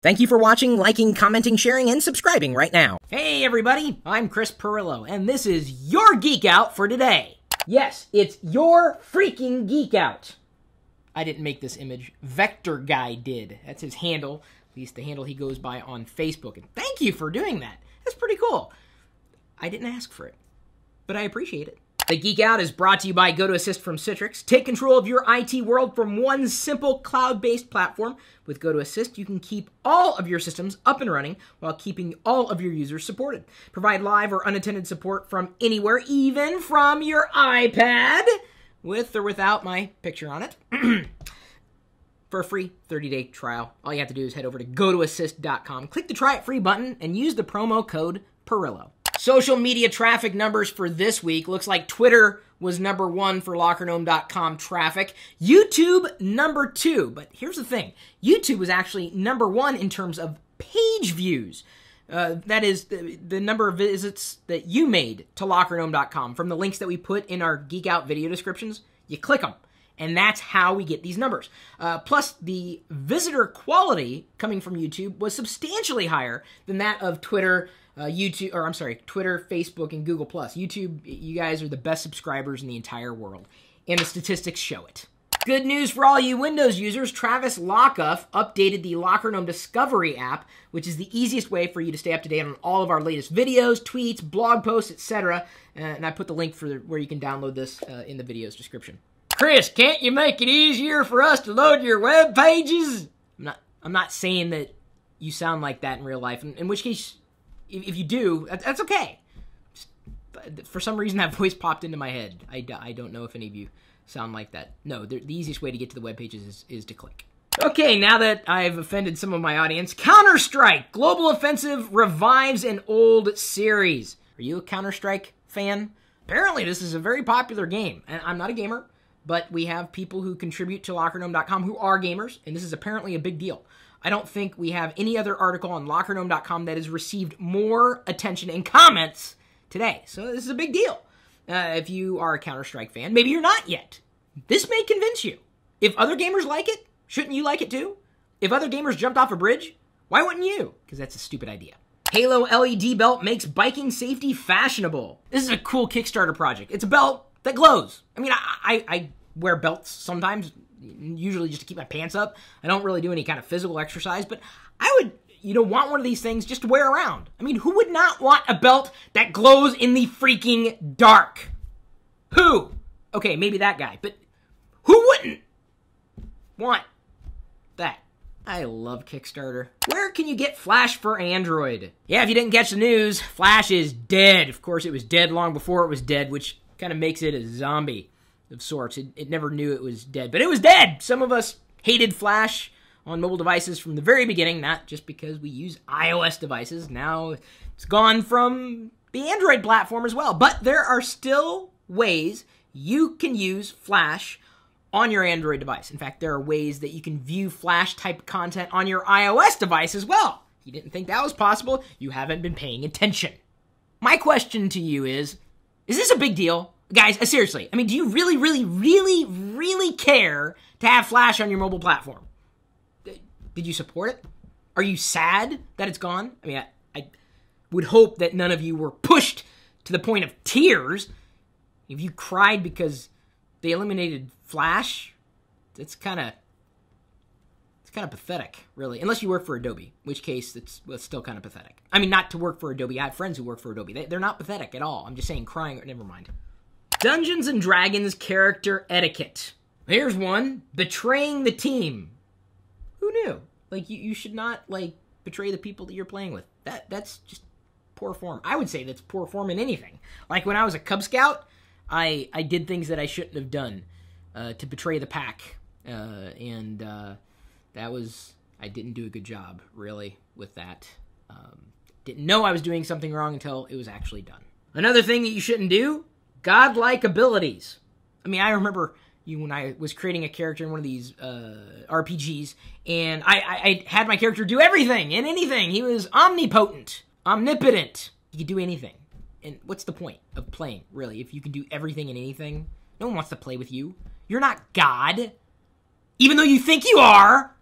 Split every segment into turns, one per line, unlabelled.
Thank you for watching, liking, commenting, sharing, and subscribing right now. Hey everybody, I'm Chris Pirillo, and this is your Geek Out for today. Yes, it's your freaking Geek Out. I didn't make this image. Vector Guy did. That's his handle, at least the handle he goes by on Facebook. And thank you for doing that. That's pretty cool. I didn't ask for it, but I appreciate it. The Geek Out is brought to you by GoToAssist from Citrix. Take control of your IT world from one simple cloud-based platform. With GoToAssist, you can keep all of your systems up and running while keeping all of your users supported. Provide live or unattended support from anywhere, even from your iPad, with or without my picture on it. For a free 30-day trial, all you have to do is head over to GoToAssist.com, click the Try It Free button, and use the promo code Pirillo. Social media traffic numbers for this week. Looks like Twitter was #1 for LockerGnome.com traffic. YouTube, #2. But here's the thing. YouTube was actually #1 in terms of page views. That is the number of visits that you made to LockerGnome.com from the links that we put in our Geek Out video descriptions. You click them. And that's how we get these numbers. Plus, the visitor quality coming from YouTube was substantially higher than that of Twitter, Twitter, Facebook, and Google+. YouTube, you guys are the best subscribers in the entire world, and the statistics show it. Good news for all you Windows users. Travis Lockuff updated the LockerGnome Discovery app, which is the easiest way for you to stay up to date on all of our latest videos, tweets, blog posts, etc. And I put the link for where you can download this in the video's description. Chris, can't you make it easier for us to load your web pages? I'm not saying that you sound like that in real life, in which case, if you do, that's okay. For some reason, that voice popped into my head. I don't know if any of you sound like that. No, the easiest way to get to the web pages is to click. Okay, now that I've offended some of my audience, Counter-Strike Global Offensive revives an old series. Are you a Counter-Strike fan? Apparently, this is a very popular game, and I'm not a gamer, but we have people who contribute to LockerGnome.com who are gamers, and this is apparently a big deal. I don't think we have any other article on LockerGnome.com that has received more attention and comments today. So this is a big deal. If you are a Counter-Strike fan, maybe you're not yet. This may convince you. If other gamers like it, shouldn't you like it too? If other gamers jumped off a bridge, why wouldn't you? Because that's a stupid idea. Halo LED belt makes biking safety fashionable. This is a cool Kickstarter project. It's a belt that glows. I mean, I wear belts sometimes, usually just to keep my pants up. I don't really do any kind of physical exercise, but I would, want one of these things just to wear around. I mean, who would not want a belt that glows in the freaking dark? Who? Okay, maybe that guy, but who wouldn't want that? I love Kickstarter. Where can you get Flash for Android? Yeah, if you didn't catch the news, Flash is dead. Of course, it was dead long before it was dead, which kind of makes it a zombie of sorts. It never knew it was dead, but it was dead. Some of us hated Flash on mobile devices from the very beginning, not just because we use iOS devices. Now it's gone from the Android platform as well, but there are still ways you can use Flash on your Android device. In fact, there are ways that you can view Flash-type content on your iOS device as well. If you didn't think that was possible, you haven't been paying attention. My question to you is this a big deal? Guys, seriously, I mean, do you really, really, really, really care to have Flash on your mobile platform? Did you support it? Are you sad that it's gone? I mean, I would hope that none of you were pushed to the point of tears. If you cried because they eliminated Flash, it's kind of pathetic, really. Unless you work for Adobe, in which case it's still kind of pathetic. I mean, not to work for Adobe. I have friends who work for Adobe. They're not pathetic at all. I'm just saying crying, never mind. Dungeons & Dragons character etiquette. Here's one. Betraying the team. Who knew? Like, you should not, betray the people that you're playing with. That's just poor form. I would say that's poor form in anything. Like, when I was a Cub Scout, I did things that I shouldn't have done to betray the pack. I didn't do a good job, really, with that. Didn't know I was doing something wrong until it was actually done. Another thing that you shouldn't do, godlike abilities. I mean, I remember when I was creating a character in one of these RPGs, and I had my character do everything and anything. He was omnipotent, omnipotent. He could do anything. And what's the point of playing, really, if you can do everything and anything? No one wants to play with you. You're not God, even though you think you are.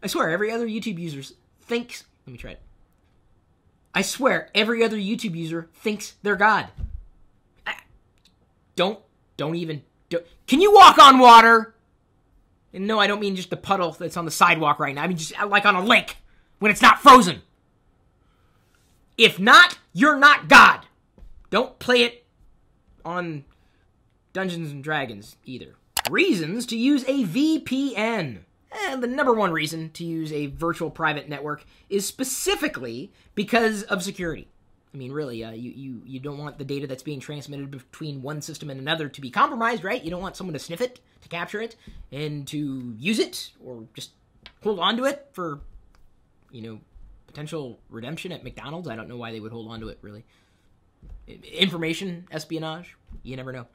I swear, every other YouTube user thinks... Let me try it. I swear, every other YouTube user thinks they're God. Don't even... Can you walk on water? And no, I don't mean just the puddle that's on the sidewalk right now. I mean just like on a lake when it's not frozen. If not, you're not God. Don't play it on Dungeons and Dragons either. Reasons to use a VPN. And the number one reason to use a virtual private network is specifically because of security. I mean, really, you don't want the data that's being transmitted between one system and another to be compromised, right? You don't want someone to sniff it, to capture it, and to use it, or just hold on to it for, potential redemption at McDonald's. I don't know why they would hold on to it, really. Information espionage, you never know.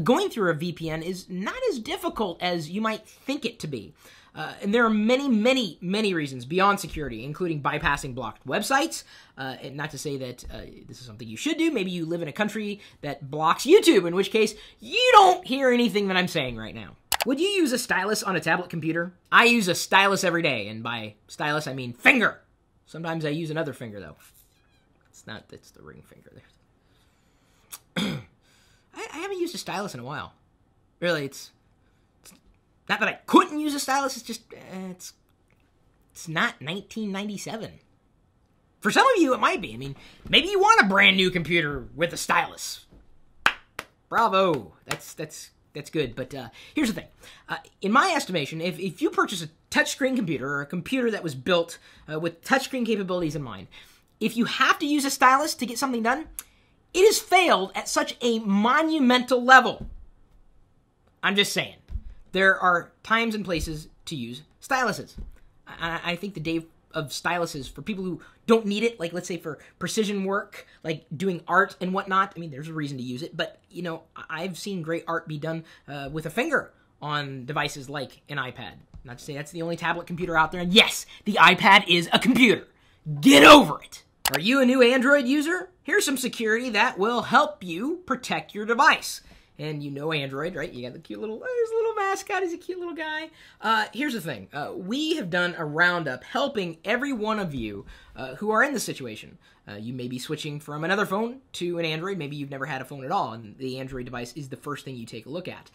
Going through a VPN is not as difficult as you might think it to be. And there are many, many, many reasons beyond security, including bypassing blocked websites. And not to say that this is something you should do. Maybe you live in a country that blocks YouTube, in which case you don't hear anything that I'm saying right now. Would you use a stylus on a tablet computer? I use a stylus every day, and by stylus I mean finger. Sometimes I use another finger, though. It's the ring finger there. I haven't used a stylus in a while. Really, it's not that I couldn't use a stylus, it's just, it's not 1997. For some of you, it might be. I mean, maybe you want a brand new computer with a stylus. Bravo. That's good. But here's the thing. In my estimation, if you purchase a touchscreen computer, or a computer that was built with touchscreen capabilities in mind, if you have to use a stylus to get something done, it has failed at such a monumental level. I'm just saying. There are times and places to use styluses. I think the day of styluses, for people who don't need it, like let's say for precision work, like doing art and whatnot, I mean, there's a reason to use it. But, I've seen great art be done with a finger on devices like an iPad. Not to say that's the only tablet computer out there. And yes, the iPad is a computer. Get over it. Are you a new Android user? Here's some security that will help you protect your device. And you know Android, right? You got the cute little, there's a little mascot, he's a cute little guy. Here's the thing. We have done a roundup helping every one of you who are in this situation. You may be switching from another phone to an Android. Maybe you've never had a phone at all, and the Android device is the first thing you take a look at.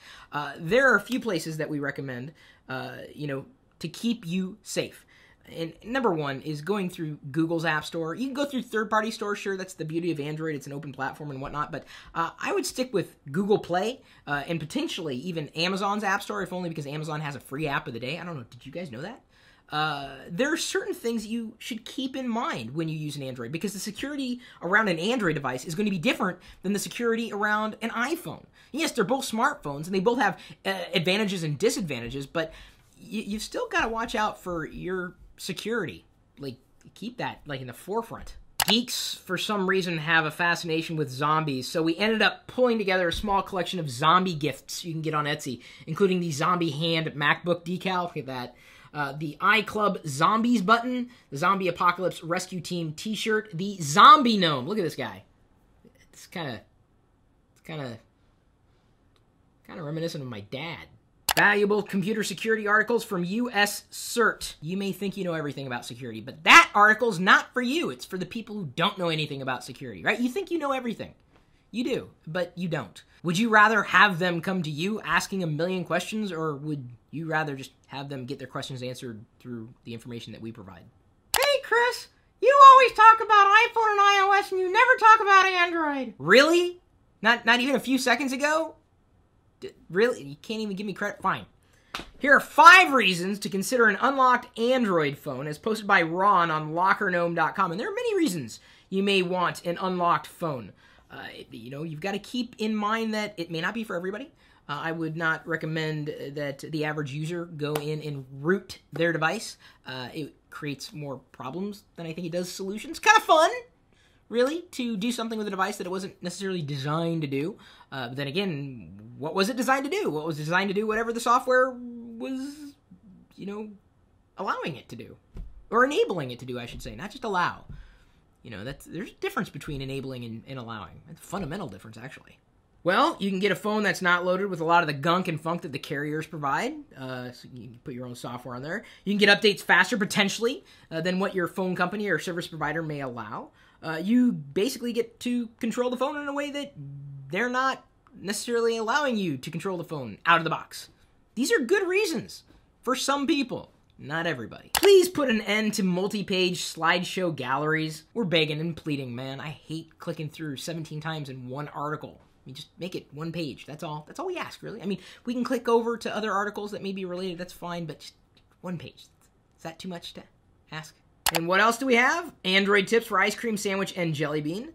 There are a few places that we recommend, to keep you safe. And number one is going through Google's App Store. You can go through third-party stores, sure, that's the beauty of Android. It's an open platform and whatnot, but I would stick with Google Play and potentially even Amazon's App Store, if only because Amazon has a free app of the day. I don't know, did you guys know that? There are certain things you should keep in mind when you use an Android, because the security around an Android device is going to be different than the security around an iPhone. Yes, they're both smartphones, and they both have advantages and disadvantages, but you've still got to watch out for your security. Like, keep that, like, in the forefront. Geeks, for some reason, have a fascination with zombies, so we ended up pulling together a small collection of zombie gifts you can get on Etsy, including the Zombie Hand MacBook decal. Look at that. The iClub Zombies button, the Zombie Apocalypse Rescue Team t-shirt, the Zombie Gnome. Look at this guy. It's kind of reminiscent of my dad. Valuable computer security articles from US-CERT. You may think you know everything about security, but that article's not for you. It's for the people who don't know anything about security, right? You think you know everything. You do, but you don't. Would you rather have them come to you asking a million questions, or would you rather just have them get their questions answered through the information that we provide? Hey, Chris, you always talk about iPhone and iOS, and you never talk about Android. Really? Not even a few seconds ago? Really? You can't even give me credit? Fine. Here are 5 reasons to consider an unlocked Android phone, as posted by Ron on LockerGnome.com. And there are many reasons you may want an unlocked phone. You've got to keep in mind that it may not be for everybody. I would not recommend that the average user go in and root their device. It creates more problems than I think it does solutions. Kind of fun, really, to do something with a device that it wasn't necessarily designed to do. But then again, what was it designed to do? Well, it was designed to do whatever the software was, allowing it to do. Or enabling it to do, I should say, not just allow. There's a difference between enabling and allowing. It's a fundamental difference, actually. Well, you can get a phone that's not loaded with a lot of the gunk and funk that the carriers provide. So you can put your own software on there. You can get updates faster, potentially, than what your phone company or service provider may allow. You basically get to control the phone in a way that they're not necessarily allowing you to control the phone out of the box. These are good reasons for some people. Not everybody. Please put an end to multi-page slideshow galleries. We're begging and pleading, man. I hate clicking through 17 times in one article. I mean, just make it one page. That's all. That's all we ask, really. I mean, we can click over to other articles that may be related. That's fine, but just one page. Is that too much to ask? And what else do we have? Android tips for ice cream sandwich and jelly bean.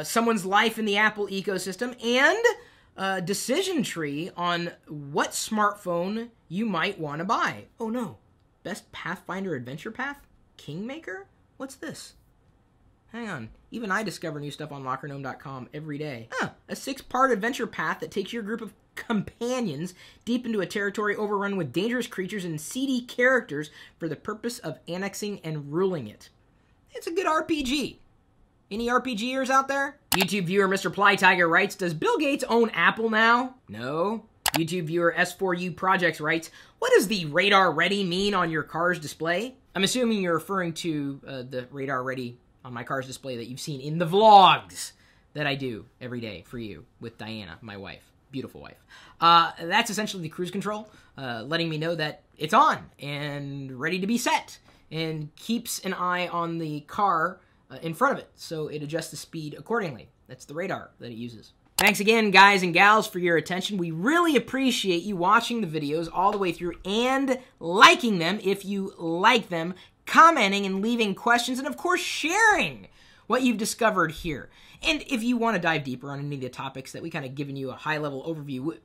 Someone's life in the Apple ecosystem. And a decision tree on what smartphone you might want to buy. Oh, no. Best Pathfinder adventure path? Kingmaker? What's this? Hang on. Even I discover new stuff on LockerGnome.com every day. A 6-part adventure path that takes your group of companions deep into a territory overrun with dangerous creatures and seedy characters for the purpose of annexing and ruling it. It's a good RPG. Any RPGers out there? YouTube viewer Mr. Plytiger writes, does Bill Gates own Apple now? No. YouTube viewer S4U Projects writes, what does the radar ready mean on your car's display? I'm assuming you're referring to the radar ready on my car's display that you've seen in the vlogs that I do every day for you with Diana, my wife. Beautiful wife. That's essentially the cruise control, letting me know that it's on and ready to be set, and keeps an eye on the car in front of it, so it adjusts the speed accordingly. That's the radar that it uses. Thanks again, guys and gals, for your attention. We really appreciate you watching the videos all the way through and liking them if you like them, commenting and leaving questions, and of course sharing what you've discovered here. And if you want to dive deeper on any of the topics that we kind of given you a high-level overview,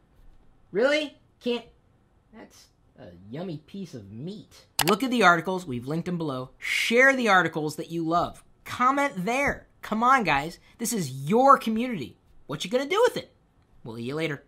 really? Can't? That's a yummy piece of meat. Look at the articles. We've linked them below. Share the articles that you love. Comment there. Come on, guys. This is your community. What you gonna do with it? We'll see you later.